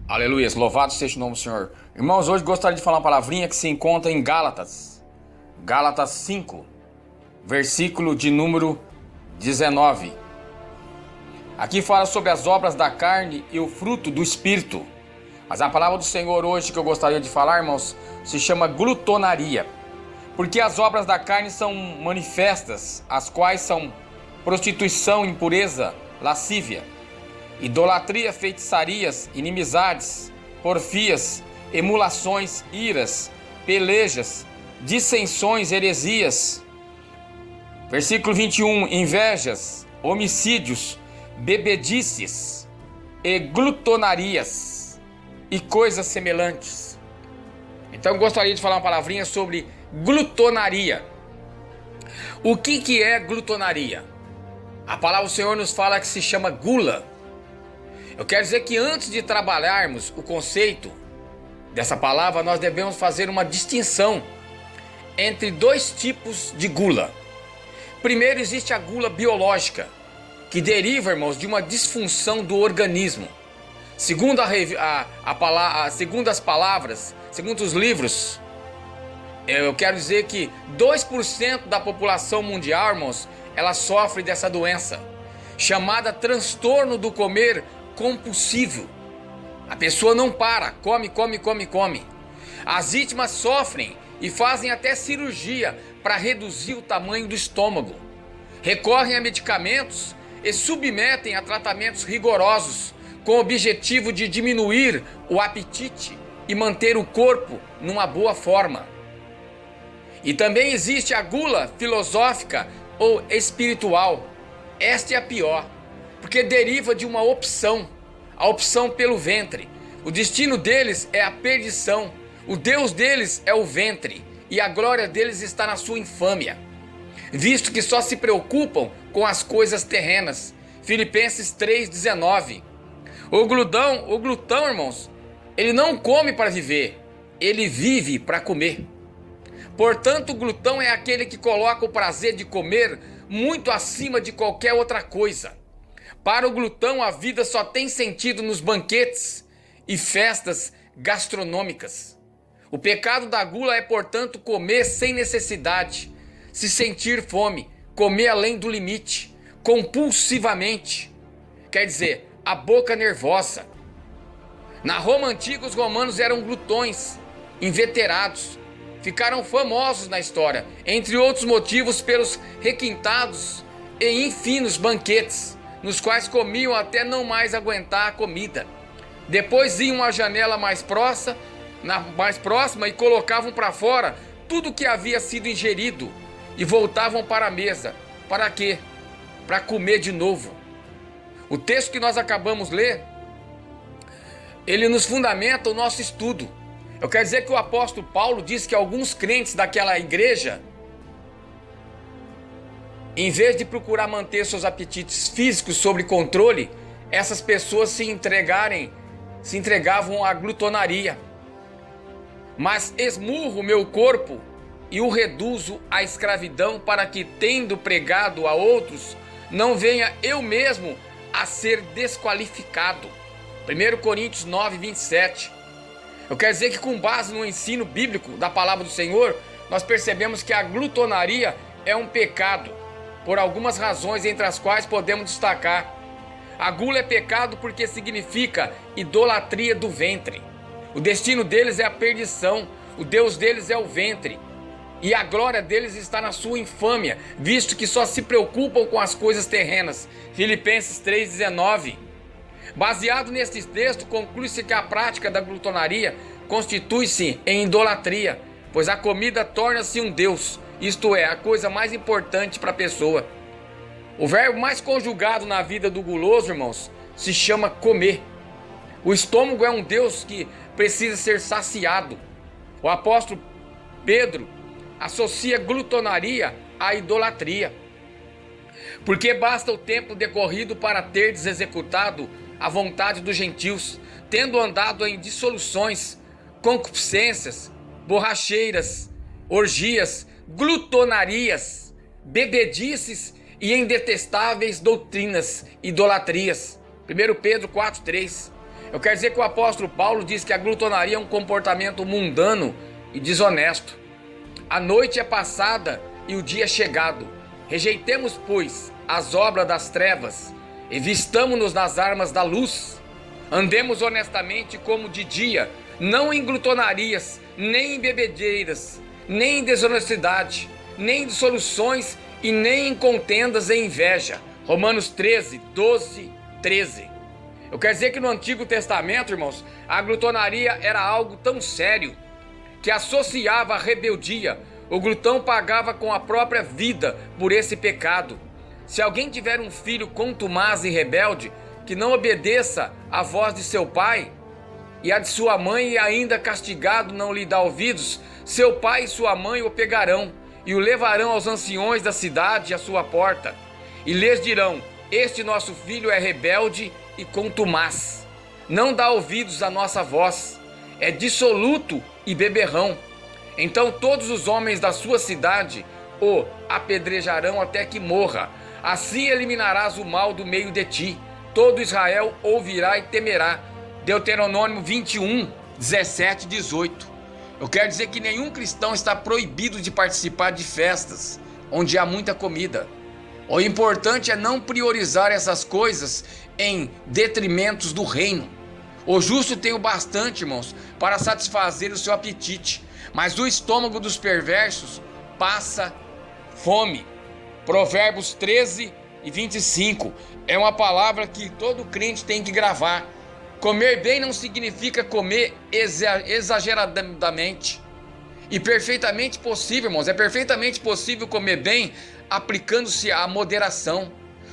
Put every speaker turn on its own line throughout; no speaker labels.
Aleluia, louvado seja o nome do Senhor. Irmãos, hoje gostaria de falar uma palavrinha que se encontra em Gálatas. Gálatas 5, versículo de número 19. Aqui fala sobre as obras da carne e o fruto do Espírito. Mas a palavra do Senhor hoje que eu gostaria de falar, irmãos, se chama glutonaria. Porque as obras da carne são manifestas, as quais são prostituição, impureza, lascívia, idolatria, feitiçarias, inimizades, porfias, emulações, iras, pelejas, dissensões, heresias. Versículo 21, invejas, homicídios, bebedices e glutonarias e coisas semelhantes. Então eu gostaria de falar uma palavrinha sobre glutonaria. O que é glutonaria? A palavra do Senhor nos fala que se chama gula. Eu quero dizer que antes de trabalharmos o conceito dessa palavra, nós devemos fazer uma distinção entre dois tipos de gula. Primeiro, existe a gula biológica, que deriva, irmãos, de uma disfunção do organismo. Segundo segundo as palavras, segundo os livros, eu quero dizer que 2% da população mundial, irmãos, ela sofre dessa doença, chamada transtorno do comer compulsivo. A pessoa não para, come. As vítimas sofrem e fazem até cirurgia para reduzir o tamanho do estômago. Recorrem a medicamentos e submetem a tratamentos rigorosos com o objetivo de diminuir o apetite e manter o corpo numa boa forma. E também existe a gula filosófica ou espiritual. Esta é a pior, porque deriva de uma opção, a opção pelo ventre. O destino deles é a perdição, o Deus deles é o ventre, e a glória deles está na sua infâmia, visto que só se preocupam com as coisas terrenas. Filipenses 3,19. O glutão, irmãos, ele não come para viver, ele vive para comer. Portanto, o glutão é aquele que coloca o prazer de comer muito acima de qualquer outra coisa. Para o glutão, a vida só tem sentido nos banquetes e festas gastronômicas. O pecado da gula é, portanto, comer sem necessidade, se sentir fome, comer além do limite, compulsivamente. Quer dizer, a boca nervosa. Na Roma antiga, os romanos eram glutões, inveterados. Ficaram famosos na história, entre outros motivos, pelos requintados e infinos banquetes, nos quais comiam até não mais aguentar a comida. Depois iam à janela mais próxima e colocavam para fora tudo que havia sido ingerido e voltavam para a mesa. Para quê? Para comer de novo. O texto que nós acabamos de ler, ele nos fundamenta o nosso estudo. Eu quero dizer que o apóstolo Paulo diz que alguns crentes daquela igreja, em vez de procurar manter seus apetites físicos sob controle, essas pessoas se entregavam à glutonaria. Mas esmurro o meu corpo e o reduzo à escravidão, para que, tendo pregado a outros, não venha eu mesmo a ser desqualificado. 1 Coríntios 9:27. Eu quero dizer que, com base no ensino bíblico da palavra do Senhor, nós percebemos que a glutonaria é um pecado, por algumas razões, entre as quais podemos destacar. A gula é pecado porque significa idolatria do ventre. O destino deles é a perdição, o Deus deles é o ventre, e a glória deles está na sua infâmia, visto que só se preocupam com as coisas terrenas. Filipenses 3,19. Baseado neste texto, conclui-se que a prática da glutonaria constitui-se em idolatria, pois a comida torna-se um Deus, isto é, a coisa mais importante para a pessoa. O verbo mais conjugado na vida do guloso, irmãos, se chama comer. O estômago é um Deus que precisa ser saciado. O apóstolo Pedro associa glutonaria à idolatria, porque basta o tempo decorrido para terdes executado a vontade dos gentios, tendo andado em dissoluções, concupiscências, borracheiras, orgias, glutonarias, bebedices e em detestáveis doutrinas, idolatrias. 1 Pedro 4,3. Eu quero dizer que o apóstolo Paulo diz que a glutonaria é um comportamento mundano e desonesto. A noite é passada e o dia é chegado. Rejeitemos, pois, as obras das trevas e vistamo-nos nas armas da luz. Andemos honestamente como de dia, não em glutonarias, nem em bebedeiras, nem em desonestidade, nem em dissoluções e nem em contendas e inveja. Romanos 13, 12, 13. Eu quero dizer que no Antigo Testamento, irmãos, a glutonaria era algo tão sério que associava a rebeldia. O glutão pagava com a própria vida por esse pecado. Se alguém tiver um filho contumaz e rebelde, que não obedeça à voz de seu pai e a de sua mãe, e ainda castigado não lhe dá ouvidos, seu pai e sua mãe o pegarão e o levarão aos anciões da cidade à sua porta, e lhes dirão: este nosso filho é rebelde e contumaz, não dá ouvidos à nossa voz, é dissoluto e beberrão. Então todos os homens da sua cidade o apedrejarão até que morra. Assim eliminarás o mal do meio de ti. Todo Israel ouvirá e temerá. Deuteronômio 21, 17 e 18. Eu quero dizer que nenhum cristão está proibido de participar de festas onde há muita comida. O importante é não priorizar essas coisas em detrimentos do reino. O justo tem o bastante, irmãos, para satisfazer o seu apetite, mas o estômago dos perversos passa fome. Provérbios 13 e 25 é uma palavra que todo crente tem que gravar. Comer bem não significa comer exageradamente. E perfeitamente possível, irmãos, é perfeitamente possível comer bem aplicando-se à moderação.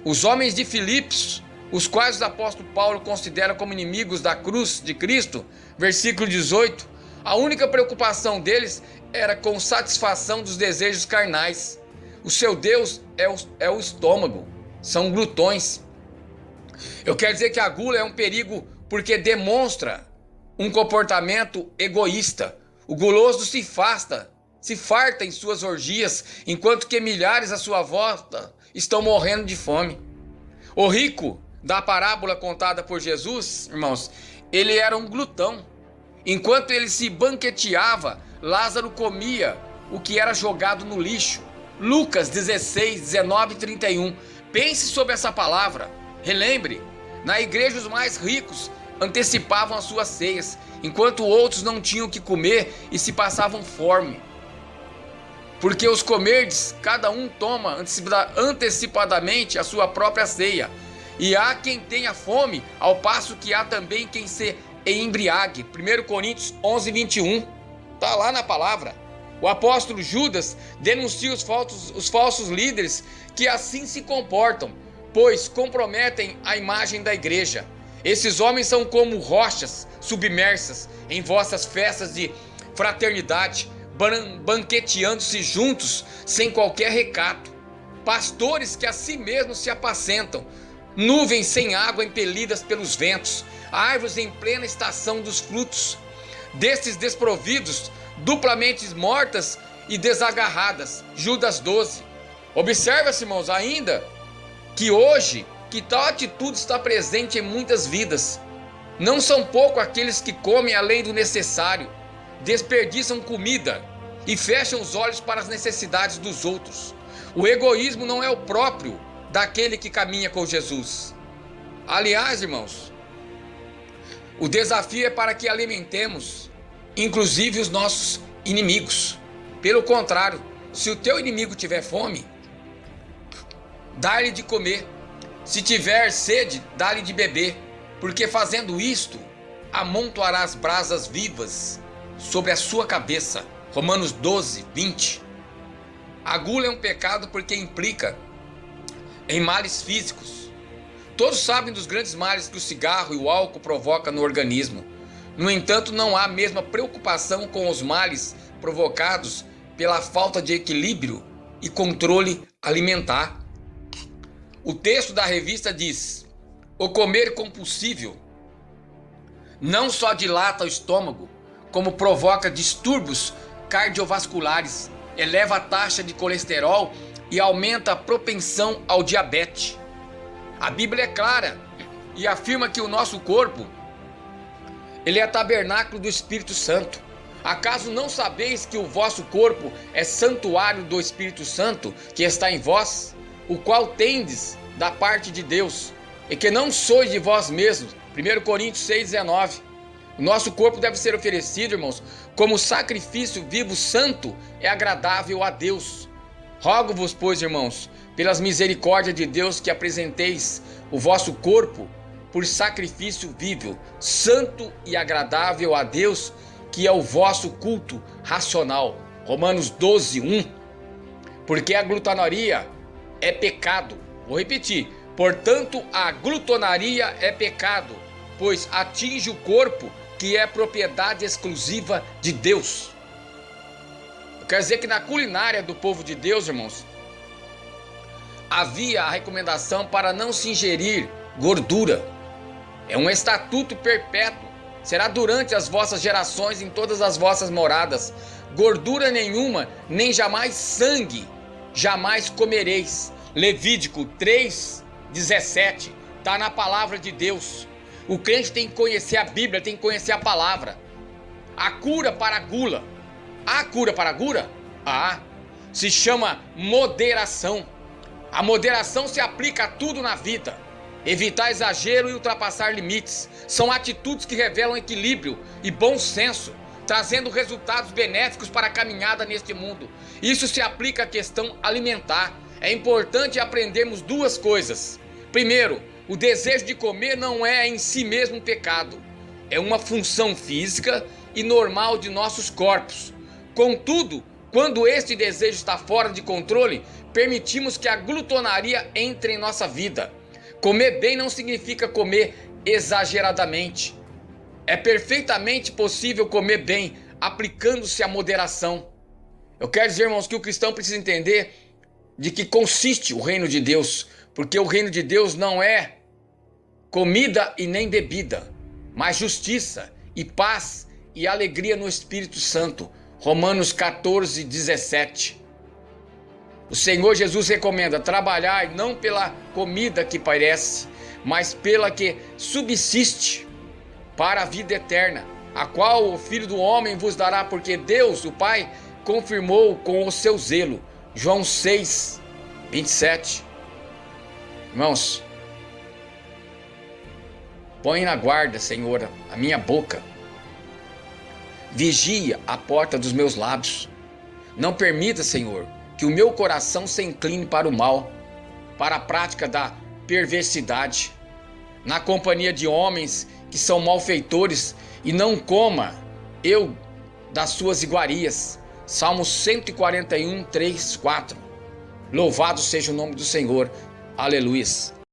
Os homens de Filipos, os quais o apóstolo Paulo considera como inimigos da cruz de Cristo, versículo 18, a única preocupação deles era com satisfação dos desejos carnais. O seu Deus é o estômago, são glutões. Eu quero dizer que a gula é um perigo porque demonstra um comportamento egoísta. O guloso se farta em suas orgias, enquanto que milhares à sua volta estão morrendo de fome. O rico da parábola contada por Jesus, irmãos, ele era um glutão. Enquanto ele se banqueteava, Lázaro comia o que era jogado no lixo. Lucas 16, 19 e 31. Pense sobre essa palavra. Relembre, na igreja os mais ricos antecipavam as suas ceias, enquanto outros não tinham o que comer e se passavam fome. Porque os comerdes, cada um toma antecipadamente a sua própria ceia. E há quem tenha fome, ao passo que há também quem se embriague. 1 Coríntios 11, 21. Está lá na palavra. O apóstolo Judas denuncia os falsos líderes que assim se comportam, pois comprometem a imagem da igreja. Esses homens são como rochas submersas em vossas festas de fraternidade, banqueteando-se juntos sem qualquer recato. Pastores que a si mesmos se apacentam, nuvens sem água impelidas pelos ventos, árvores em plena estação dos frutos. Destes desprovidos, duplamente mortas e desagarradas. Judas 12. Observa-se, irmãos, ainda que hoje, que tal atitude está presente em muitas vidas. Não são poucos aqueles que comem além do necessário, desperdiçam comida e fecham os olhos para as necessidades dos outros. O egoísmo não é o próprio daquele que caminha com Jesus. Aliás, irmãos, o desafio é para que alimentemos, inclusive, os nossos inimigos. Pelo contrário, se o teu inimigo tiver fome, dá-lhe de comer. Se tiver sede, dá-lhe de beber, porque fazendo isto, amontoarás brasas vivas sobre a sua cabeça. Romanos 12, 20. A gula é um pecado porque implica em males físicos. Todos sabem dos grandes males que o cigarro e o álcool provocam no organismo. No entanto, não há a mesma preocupação com os males provocados pela falta de equilíbrio e controle alimentar. O texto da revista diz: o comer compulsível não só dilata o estômago, como provoca distúrbios cardiovasculares, eleva a taxa de colesterol e aumenta a propensão ao diabetes. A Bíblia é clara e afirma que o nosso corpo ele é tabernáculo do Espírito Santo. Acaso não sabeis que o vosso corpo é santuário do Espírito Santo que está em vós, o qual tendes da parte de Deus, e que não sois de vós mesmos? 1 Coríntios 6,19. O nosso corpo deve ser oferecido, irmãos, como sacrifício vivo, santo e agradável a Deus. Rogo-vos, pois, irmãos, pelas misericórdias de Deus, que apresenteis o vosso corpo por sacrifício vivo, santo e agradável a Deus, que é o vosso culto racional. Romanos 12:1. Porque a glutonaria é pecado. Vou repetir. Portanto, a glutonaria é pecado, pois atinge o corpo, que é propriedade exclusiva de Deus. Quer dizer que na culinária do povo de Deus, irmãos, havia a recomendação para não se ingerir gordura. É um estatuto perpétuo. Será durante as vossas gerações, em todas as vossas moradas. Gordura nenhuma, nem jamais sangue, jamais comereis. Levítico 3:17. Está na palavra de Deus. O crente tem que conhecer a Bíblia, tem que conhecer a palavra. A cura para a gula. Há cura para a gula? Há. Se chama moderação. A moderação se aplica a tudo na vida. Evitar exagero e ultrapassar limites. São atitudes que revelam equilíbrio e bom senso, trazendo resultados benéficos para a caminhada neste mundo. Isso se aplica à questão alimentar. É importante aprendermos duas coisas. Primeiro, o desejo de comer não é em si mesmo um pecado. É uma função física e normal de nossos corpos. Contudo, quando este desejo está fora de controle, permitimos que a glutonaria entre em nossa vida. Comer bem não significa comer exageradamente. É perfeitamente possível comer bem, aplicando-se a moderação. Eu quero dizer, irmãos, que o cristão precisa entender de que consiste o reino de Deus, porque o reino de Deus não é comida e nem bebida, mas justiça e paz e alegria no Espírito Santo. Romanos 14:17. O Senhor Jesus recomenda trabalhar não pela comida que parece, mas pela que subsiste para a vida eterna, a qual o Filho do Homem vos dará, porque Deus, o Pai, confirmou com o seu zelo. João 6:27. Irmãos, põe na guarda, Senhor, a minha boca. Vigia a porta dos meus lábios. Não permita, Senhor, que o meu coração se incline para o mal, para a prática da perversidade, na companhia de homens que são malfeitores, e não coma eu das suas iguarias. Salmos 141, 3, 4. Louvado seja o nome do Senhor. Aleluia.